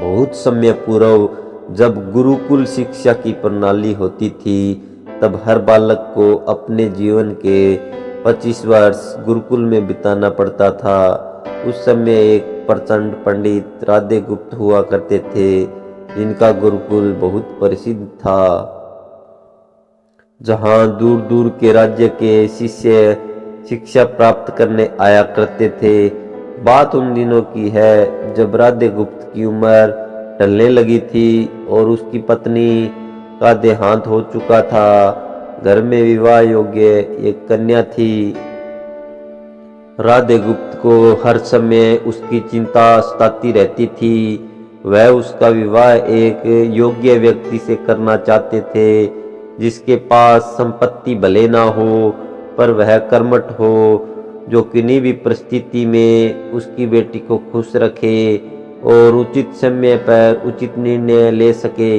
बहुत समय पूर्व जब गुरुकुल शिक्षा की प्रणाली होती थी, तब हर बालक को अपने जीवन के 25 वर्ष गुरुकुल में बिताना पड़ता था। उस समय एक प्रचंड पंडित राधे गुप्त हुआ करते थे, जिनका गुरुकुल बहुत प्रसिद्ध था, जहां दूर दूर के राज्य के शिष्य शिक्षा प्राप्त करने आया करते थे। बात उन दिनों की है जब राधे गुप्त की उम्र ढलने लगी थी और उसकी पत्नी का देहांत हो चुका था। घर में विवाह योग्य एक कन्या थी। राधे गुप्त को हर समय उसकी चिंता सताती रहती थी। वह उसका विवाह एक योग्य व्यक्ति से करना चाहते थे, जिसके पास संपत्ति भले ना हो पर वह कर्मठ हो, जो किन्हीं भी परिस्थिति में उसकी बेटी को खुश रखे और उचित समय पर उचित निर्णय ले सके।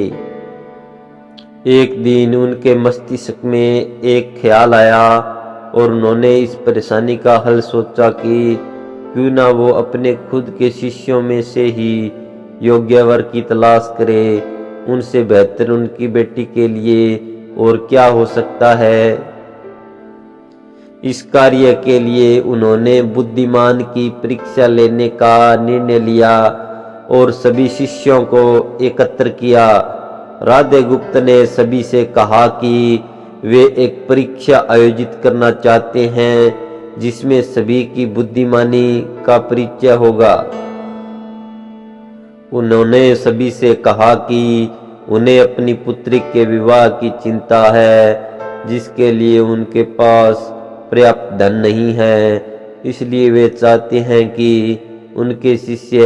एक दिन उनके मस्तिष्क में एक ख्याल आया और उन्होंने इस परेशानी का हल सोचा कि क्यों ना वो अपने खुद के शिष्यों में से ही योग्य वर की तलाश करे। उनसे बेहतर उनकी बेटी के लिए और क्या हो सकता है। इस कार्य के लिए उन्होंने बुद्धिमान की परीक्षा लेने का निर्णय लिया और सभी शिष्यों को एकत्र किया। राधे गुप्त ने सभी से कहा कि वे एक परीक्षा आयोजित करना चाहते हैं, जिसमें सभी की बुद्धिमानी का परिचय होगा। उन्होंने सभी से कहा कि उन्हें अपनी पुत्री के विवाह की चिंता है, जिसके लिए उनके पास पर्याप्त धन नहीं है। इसलिए वे चाहते हैं कि उनके शिष्य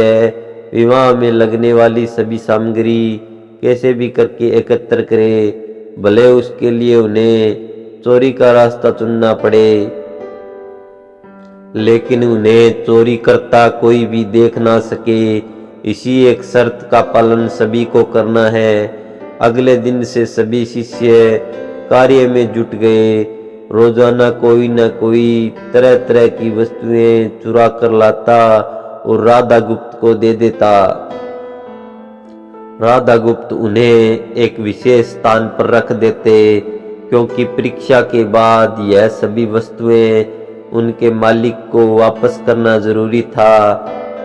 विवाह में लगने वाली सभी सामग्री कैसे भी करके एकत्र करें, भले उसके लिए उन्हें चोरी का रास्ता चुनना पड़े, लेकिन उन्हें चोरी करता कोई भी देख ना सके। इसी एक शर्त का पालन सभी को करना है। अगले दिन से सभी शिष्य कार्य में जुट गए। रोजाना कोई न कोई तरह तरह की वस्तुएं चुरा कर लाता और राधा गुप्त को दे देता। राधा गुप्त उन्हें एक विशेष स्थान पर रख देते, क्योंकि परीक्षा के बाद यह सभी वस्तुएं उनके मालिक को वापस करना जरूरी था,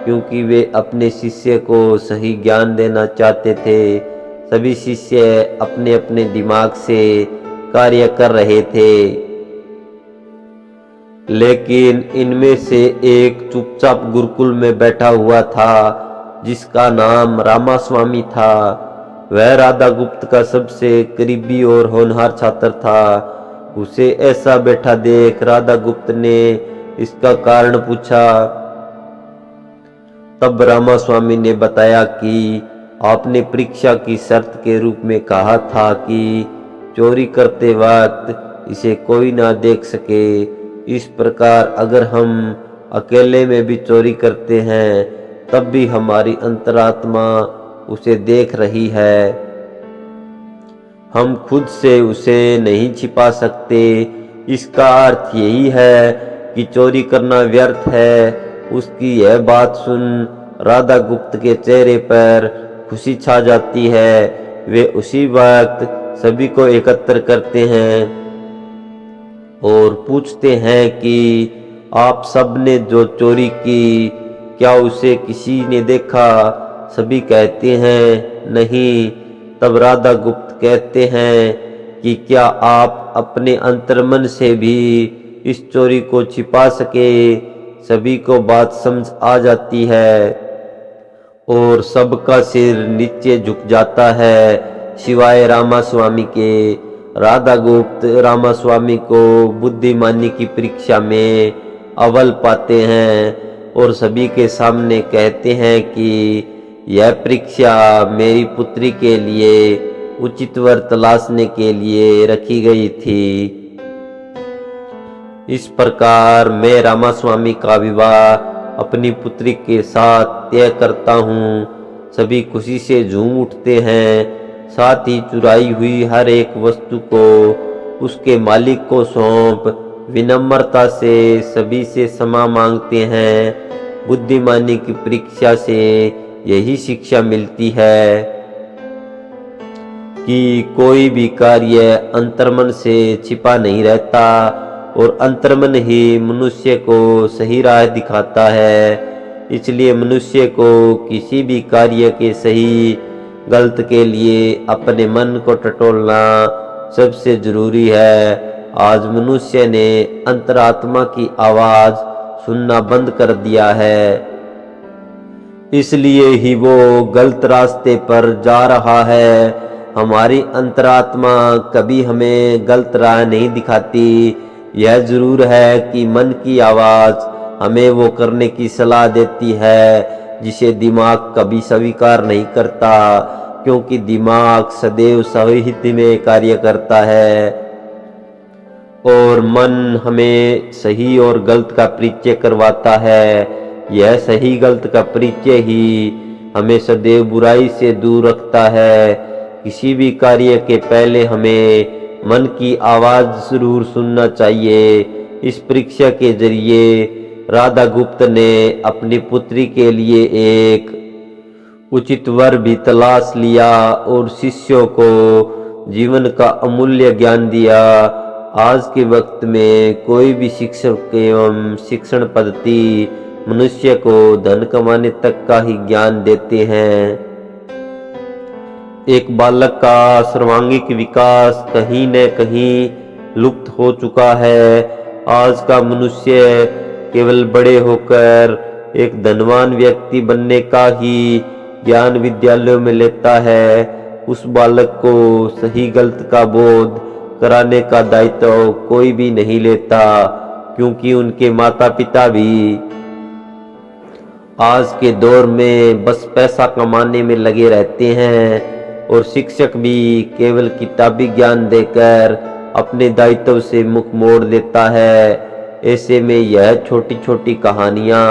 क्योंकि वे अपने शिष्य को सही ज्ञान देना चाहते थे। सभी शिष्य अपने अपने दिमाग से कार्य कर रहे थे, लेकिन इनमें से एक चुपचाप गुरुकुल में बैठा हुआ था, जिसका नाम रामास्वामी था। वह राधा गुप्त का सबसे करीबी और होनहार छात्र था। उसे ऐसा बैठा देख राधा गुप्त ने इसका कारण पूछा। तब रामास्वामी ने बताया कि आपने परीक्षा की शर्त के रूप में कहा था कि चोरी करते वक्त इसे कोई ना देख सके। इस प्रकार अगर हम अकेले में भी चोरी करते हैं, तब भी हमारी अंतरात्मा उसे देख रही है। हम खुद से उसे नहीं छिपा सकते। इसका अर्थ यही है कि चोरी करना व्यर्थ है। उसकी यह बात सुन राधा गुप्त के चेहरे पर खुशी छा जाती है। वे उसी वक्त सभी को एकत्र करते हैं और पूछते हैं कि आप सब ने जो चोरी की, क्या उसे किसी ने देखा? सभी कहते हैं नहीं। तब राधा गुप्त कहते हैं कि क्या आप अपने अंतर्मन से भी इस चोरी को छिपा सके? सभी को बात समझ आ जाती है और सबका सिर नीचे झुक जाता है, सिवाय रामास्वामी के। राधा गुप्त रामास्वामी को बुद्धिमानी की परीक्षा में अव्वल पाते हैं और सभी के सामने कहते हैं कि यह परीक्षा मेरी पुत्री के लिए उचित वर तलाशने के लिए रखी गई थी। इस प्रकार मैं रामास्वामी का विवाह अपनी पुत्री के साथ तय करता हूँ। सभी खुशी से झूम उठते हैं। साथ ही चुराई हुई हर एक वस्तु को उसके मालिक को सौंप विनम्रता से सभी से क्षमा मांगते हैं। बुद्धिमानी की परीक्षा से यही शिक्षा मिलती है कि कोई भी कार्य अंतर्मन से छिपा नहीं रहता और अंतर्मन ही मनुष्य को सही राह दिखाता है। इसलिए मनुष्य को किसी भी कार्य के सही गलत के लिए अपने मन को टटोलना सबसे जरूरी है। आज मनुष्य ने अंतरात्मा की आवाज सुनना बंद कर दिया है, इसलिए ही वो गलत रास्ते पर जा रहा है। हमारी अंतरात्मा कभी हमें गलत राह नहीं दिखाती। यह जरूर है कि मन की आवाज हमें वो करने की सलाह देती है जिसे दिमाग कभी स्वीकार नहीं करता, क्योंकि दिमाग सदैव स्वहित में कार्य करता है और मन हमें सही और गलत का परिचय करवाता है। यह सही गलत का परिचय ही हमें सदैव बुराई से दूर रखता है। किसी भी कार्य के पहले हमें मन की आवाज जरूर सुनना चाहिए। इस परीक्षा के जरिए राधा गुप्त ने अपनी पुत्री के लिए एक उचित वर भी तलाश लिया और शिष्यों को जीवन का अमूल्य ज्ञान दिया। आज के वक्त में कोई भी शिक्षक एवं शिक्षण पद्धति मनुष्य को धन कमाने तक का ही ज्ञान देते हैं। एक बालक का सर्वांगीण विकास कहीं न कहीं लुप्त हो चुका है। आज का मनुष्य केवल बड़े होकर एक धनवान व्यक्ति बनने का ही ज्ञान विद्यालयों में लेता है। उस बालक को सही गलत का बोध कराने का दायित्व कोई भी नहीं लेता, क्योंकि उनके माता पिता भी आज के दौर में बस पैसा कमाने में लगे रहते हैं और शिक्षक भी केवल किताबी ज्ञान देकर अपने दायित्व से मुख मोड़ देता है। ऐसे में यह छोटी छोटी कहानियां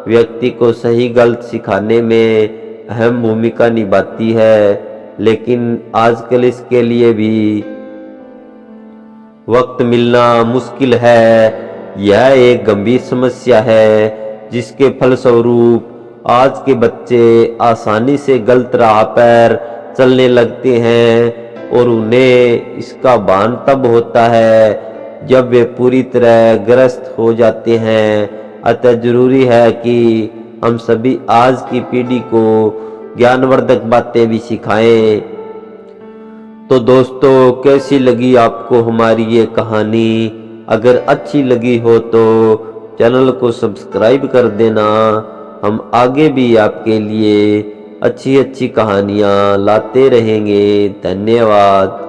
व्यक्ति को सही गलत सिखाने में अहम भूमिका निभाती है, लेकिन आजकल इसके लिए भी वक्त मिलना मुश्किल है। यह एक गंभीर समस्या है जिसके फलस्वरूप आज के बच्चे आसानी से गलत राह पर चलने लगते हैं और उन्हें इसका भान तब होता है जब वे पूरी तरह ग्रस्त हो जाते हैं। अतः जरूरी है कि हम सभी आज की पीढ़ी को ज्ञानवर्धक बातें भी सिखाएं। तो दोस्तों, कैसी लगी आपको हमारी ये कहानी? अगर अच्छी लगी हो तो चैनल को सब्सक्राइब कर देना। हम आगे भी आपके लिए अच्छी अच्छी कहानियाँ लाते रहेंगे। धन्यवाद।